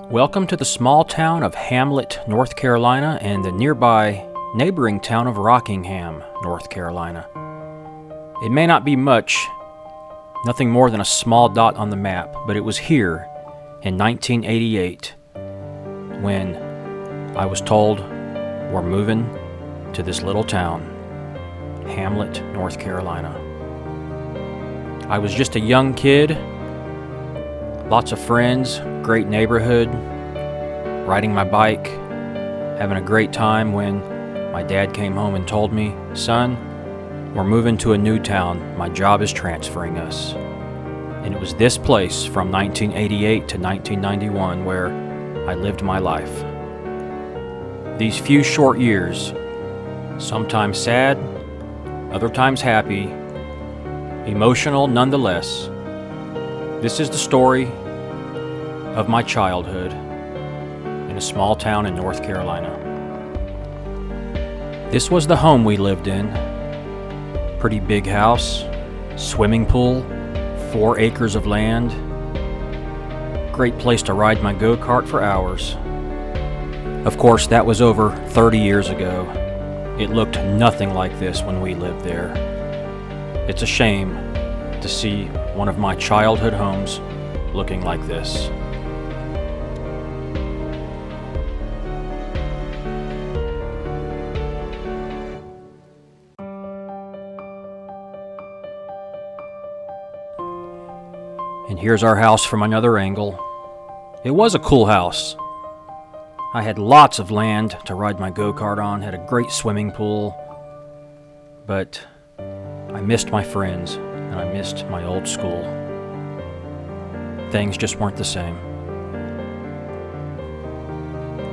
Welcome to the small town of Hamlet, North Carolina, and the nearby neighboring town of Rockingham, North Carolina. It may not be much, nothing more than a small dot on the map, but it was here in 1988 when I was told we're moving to this little town, Hamlet, North Carolina. I was just a young kid, lots of friends, great neighborhood, riding my bike, having a great time when my dad came home and told me, "Son, we're moving to a new town. My job is transferring us." And it was this place from 1988 to 1991 where I lived my life. These few short years, sometimes sad, other times happy, emotional nonetheless. This is the story of my childhood in a small town in North Carolina. This was the home we lived in. Pretty big house, swimming pool, 4 acres of land. Great place to ride my go-kart for hours. Of course, that was over 30 years ago. It looked nothing like this when we lived there. It's a shame to see one of my childhood homes looking like this. And here's our house from another angle. It was a cool house. I had lots of land to ride my go-kart on, had a great swimming pool, but I missed my friends and I missed my old school. Things just weren't the same.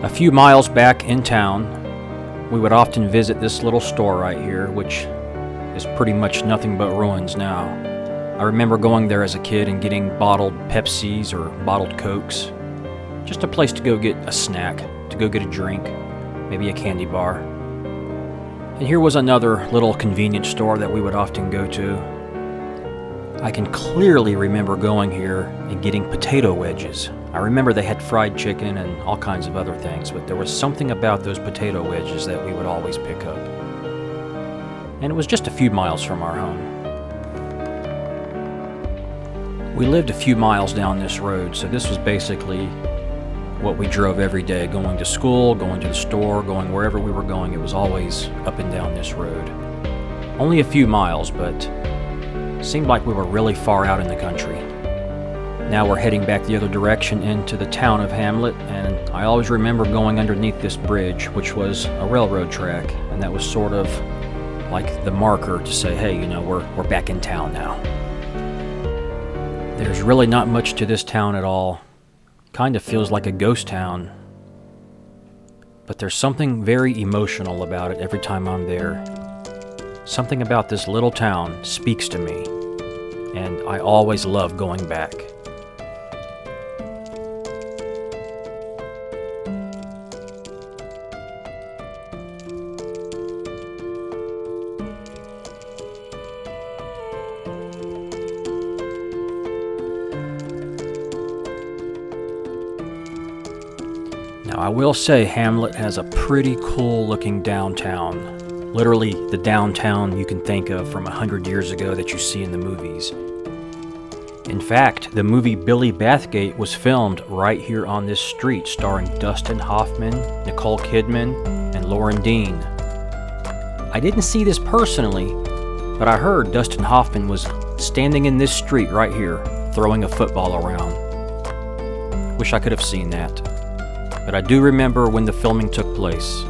A few miles back in town, we would often visit this little store right here, which is pretty much nothing but ruins now. I remember going there as a kid and getting bottled Pepsis or bottled Cokes. Just a place to go get a snack, to go get a drink, maybe a candy bar. And here was another little convenience store that we would often go to. I can clearly remember going here and getting potato wedges. I remember they had fried chicken and all kinds of other things, but there was something about those potato wedges that we would always pick up. And it was just a few miles from our home. We lived a few miles down this road, so this was basically what we drove every day, going to school, going to the store, going wherever we were going. It was always up and down this road. Only a few miles, but seemed like we were really far out in the country. Now we're heading back the other direction into the town of Hamlet, and I always remember going underneath this bridge, which was a railroad track, and that was sort of like the marker to say, hey, we're back in town now. There's really not much to this town at all. Kind of feels like a ghost town. But there's something very emotional about it every time I'm there. Something about this little town speaks to me, and I always love going back. Now, I will say Hamlet has a pretty cool looking downtown. Literally the downtown you can think of from 100 years ago that you see in the movies. In fact, the movie Billy Bathgate was filmed right here on this street, starring Dustin Hoffman, Nicole Kidman, and Lauren Dean. I didn't see this personally, but I heard Dustin Hoffman was standing in this street right here, throwing a football around. Wish I could have seen that. But I do remember when the filming took place.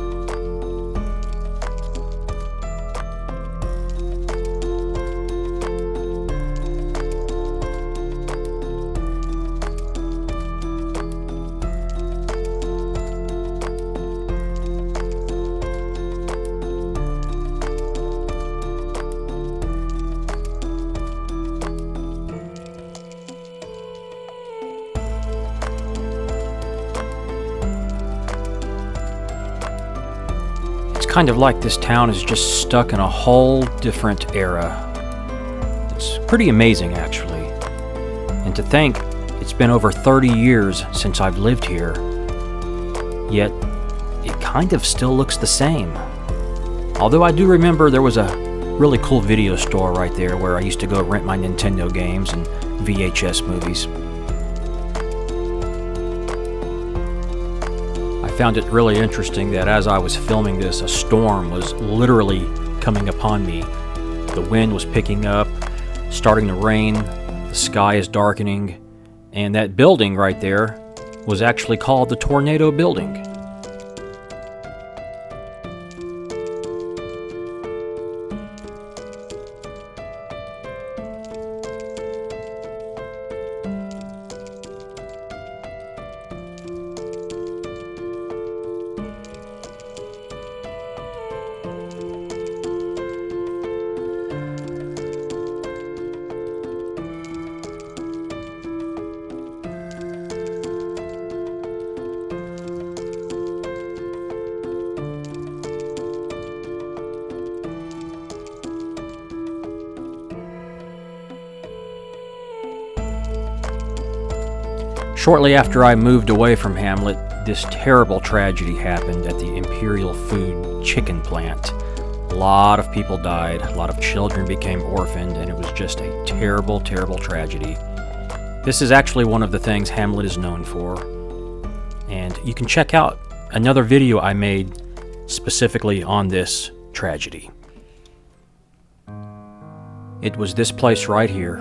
Kind of like this town is just stuck in a whole different era. It's pretty amazing, actually. And to think It's been over 30 years since I've lived here, yet it kind of still looks the same. Although I do remember there was a really cool video store right there where I used to go rent my Nintendo games and VHS movies. I found it really interesting that as I was filming this, a storm was literally coming upon me. The wind was picking up, starting to rain, the sky is darkening, and that building right there was actually called the Tornado Building. Shortly after I moved away from Hamlet, this terrible tragedy happened at the Imperial Food chicken plant. A lot of people died, a lot of children became orphaned, and it was just a terrible, terrible tragedy. This is actually one of the things Hamlet is known for, and you can check out another video I made specifically on this tragedy. It was this place right here,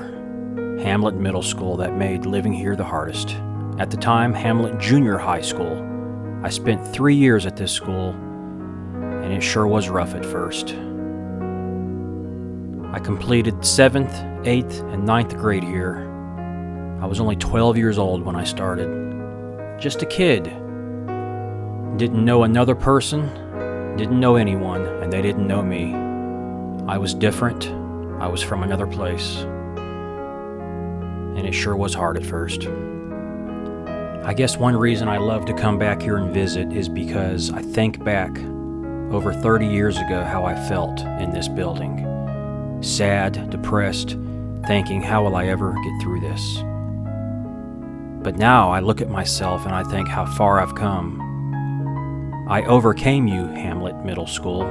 Hamlet Middle School, that made living here the hardest. At the time, Hamlet Junior High School. I spent 3 years at this school, and it sure was rough at first. I completed 7th, 8th, and 9th grade here. I was only 12 years old when I started. Just a kid. Didn't know another person, didn't know anyone, and they didn't know me. I was different. I was from another place. And it sure was hard at first. I guess one reason I love to come back here and visit is because I think back over 30 years ago how I felt in this building. Sad, depressed, thinking, how will I ever get through this? But now I look at myself and I think how far I've come. I overcame you, Hamlet Middle School.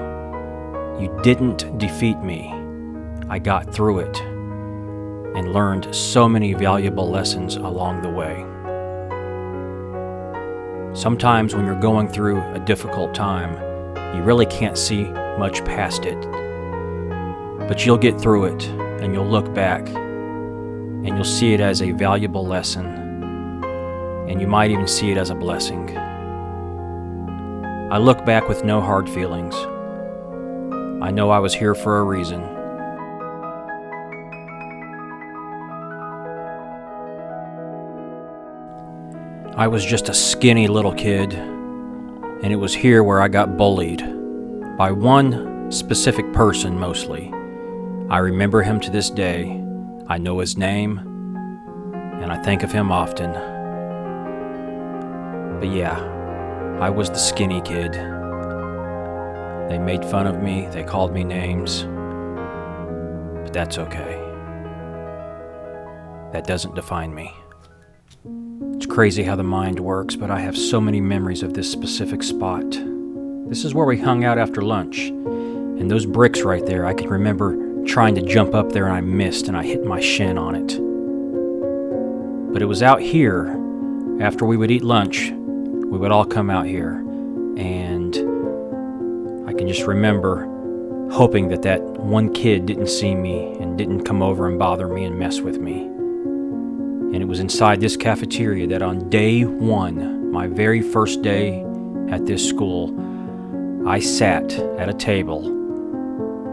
You didn't defeat me. I got through it and learned so many valuable lessons along the way. Sometimes when you're going through a difficult time, you really can't see much past it. But you'll get through it, and you'll look back, and you'll see it as a valuable lesson, and you might even see it as a blessing. I look back with no hard feelings. I know I was here for a reason. I was just a skinny little kid, and it was here where I got bullied by one specific person mostly. I remember him to this day. I know his name, and I think of him often. But yeah, I was the skinny kid. They made fun of me, they called me names, but that's okay. That doesn't define me. It's crazy how the mind works, but I have so many memories of this specific spot. This is where we hung out after lunch, and those bricks right there, I can remember trying to jump up there and I missed and I hit my shin on it. But it was out here, after we would eat lunch, we would all come out here, and I can just remember hoping that that one kid didn't see me and didn't come over and bother me and mess with me. And it was inside this cafeteria that on day one, my very first day at this school, I sat at a table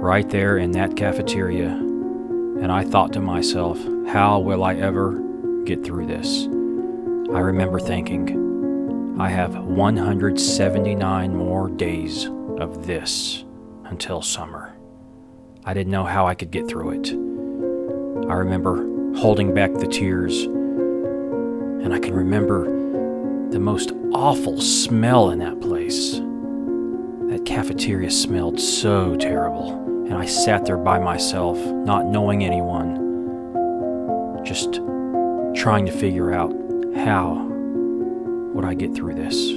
right there in that cafeteria, and I thought to myself, how will I ever get through this? I remember thinking, I have 179 more days of this until summer. I didn't know how I could get through it. I remember holding back the tears, and I can remember the most awful smell in that place. That cafeteria smelled so terrible, and I sat there by myself, not knowing anyone, just trying to figure out how would I get through this.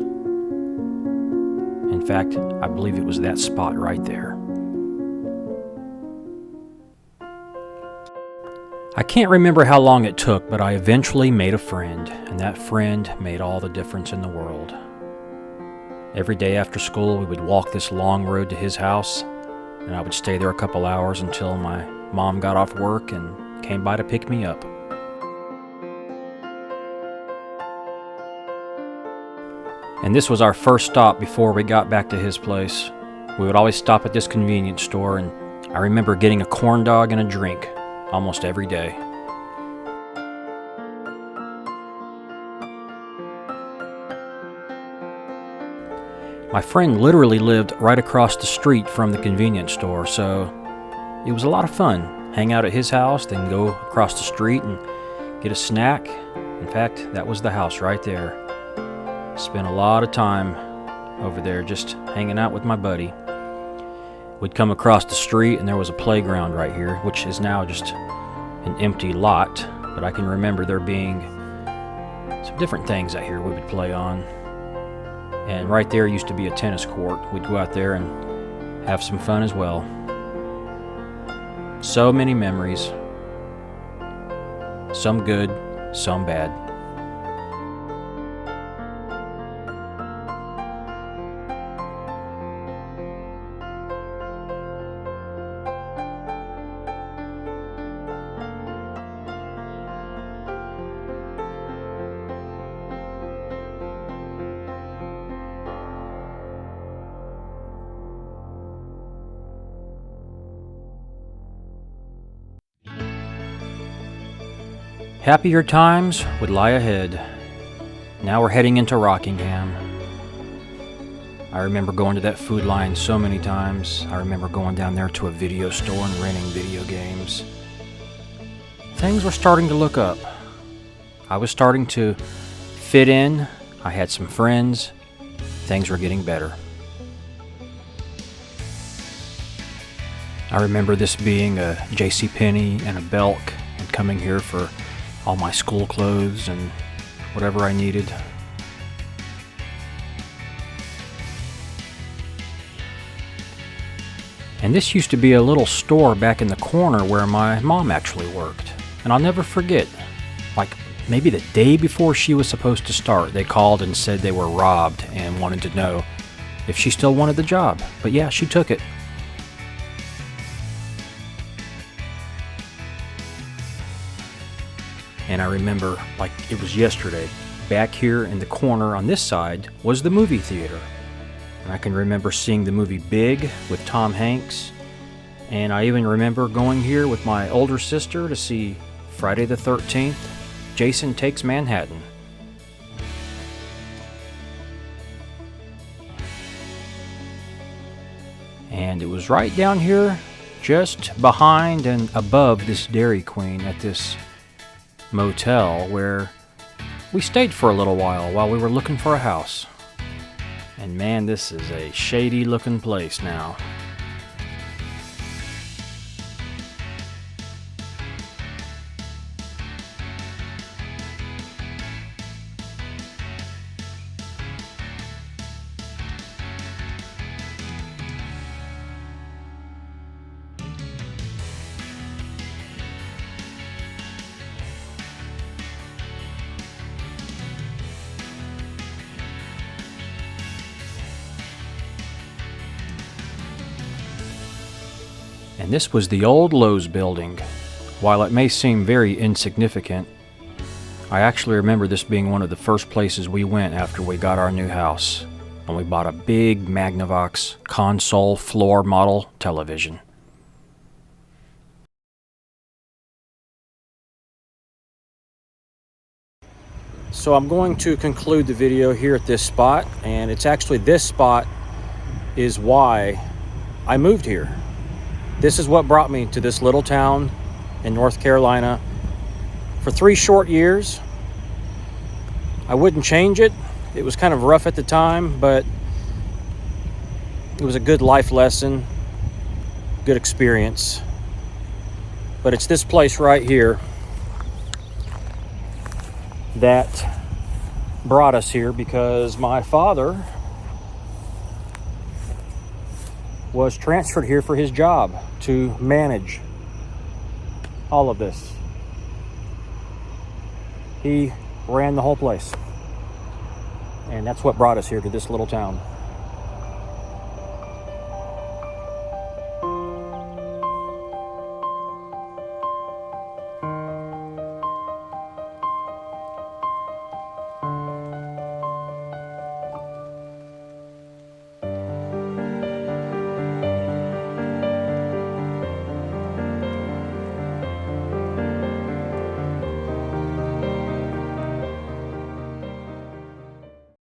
In fact, I believe it was that spot right there. I can't remember how long it took, but I eventually made a friend, and that friend made all the difference in the world. Every day after school, we would walk this long road to his house, and I would stay there a couple hours until my mom got off work and came by to pick me up. And this was our first stop before we got back to his place. We would always stop at this convenience store, and I remember getting a corn dog and a drink almost every day. My friend literally lived right across the street from the convenience store, so it was a lot of fun. Hang out at his house, then go across the street and get a snack. In fact, that was the house right there. Spent a lot of time over there just hanging out with my buddy. We'd come across the street and there was a playground right here, which is now just an empty lot, but I can remember there being some different things out here we would play on. And right there used to be a tennis court. We'd go out there and have some fun as well. So many memories. Some good, some bad. Happier times would lie ahead. Now we're heading into Rockingham. I remember going to that food line so many times. I remember going down there to a video store and renting video games. Things were starting to look up. I was starting to fit in. I had some friends. Things were getting better. I remember this being a JCPenney and a Belk, and coming here for all my school clothes and whatever I needed. And this used to be a little store back in the corner where my mom actually worked. And I'll never forget, like maybe the day before she was supposed to start, they called and said they were robbed and wanted to know if she still wanted the job. But yeah, she took it. And I remember, like it was yesterday, back here in the corner on this side was the movie theater. And I can remember seeing the movie Big with Tom Hanks. And I even remember going here with my older sister to see Friday the 13th, Jason Takes Manhattan. And it was right down here, just behind and above this Dairy Queen at this motel where we stayed for a little while we were looking for a house. And man, this is a shady looking place now. And this was the old Lowe's building. While it may seem very insignificant, I actually remember this being one of the first places we went after we got our new house, and we bought a big Magnavox console floor model television. So I'm going to conclude the video here at this spot, and it's actually this spot is why I moved here. This is what brought me to this little town in North Carolina for 3 short years. I wouldn't change it. It was kind of rough at the time, but it was a good life lesson, good experience. But it's this place right here that brought us here, because my father was transferred here for his job to manage all of this. He ran the whole place. And that's what brought us here to this little town.